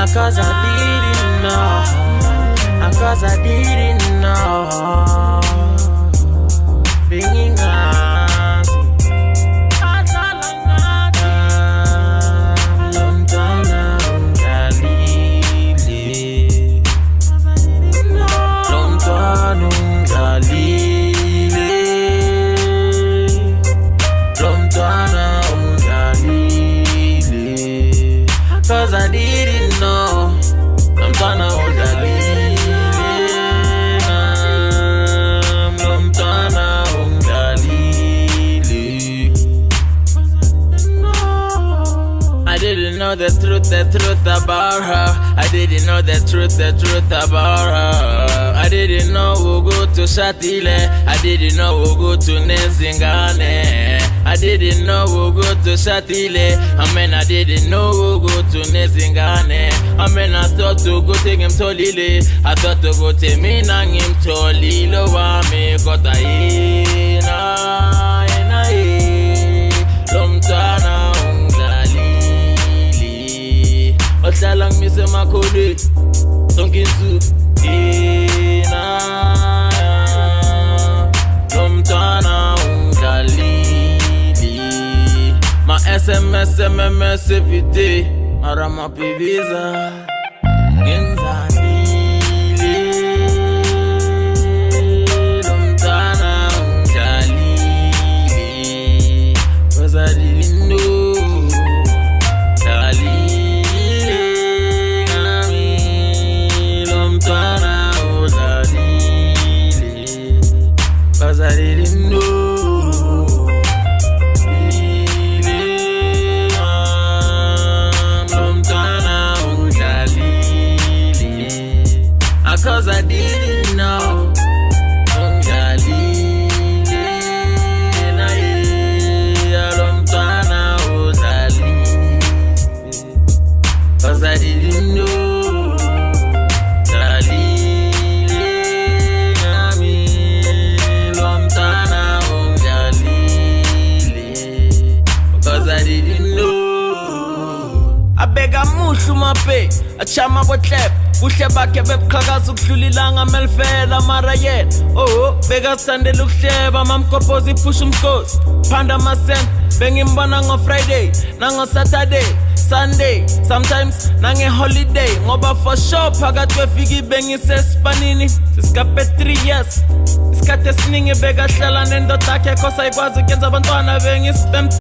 Cause I didn't know. Cause I didn't know. Being us. Lontana ungalile. Lontana ungalile. Lontana ungalile. Cause I didn't know. Lontana ungalile. I didn't know the truth about her. I didn't know the truth about her. I didn't know we'll go to Shatile. I didn't know we'll go to Nezingane. I didn't know we'll go to Shatile. I didn't know we'll go to Nezingane. I thought to go take him to Lile. I thought to go take me nang him to Lilo wa me kota ina. Lontana Otalang mise makole Tonkinsu Ina Lontana ungalili Ma SMS MMS evite Marama pibiza Genzalili Lontana ungalili Cause I didn't know Cause I didn't know. Lontana ungalile. Cause I didn't know. Ungalile. Lontana ungalile. Cause I didn't know. I didn't know. I beg a mushu mape, a chama with clap. Push your back, a beb kagas, Langa Melfela Marayen. Oh, bega Sunday look sheba, mam koposi pushum coast. Panda masen, banging banang on Friday, nang on Saturday, Sunday, sometimes nang a holiday. Moba for sure, pagat figi banging says panini. Scape 3 years. Skate sninge bega shalan and dotake, cause I was against a bantana banging spam.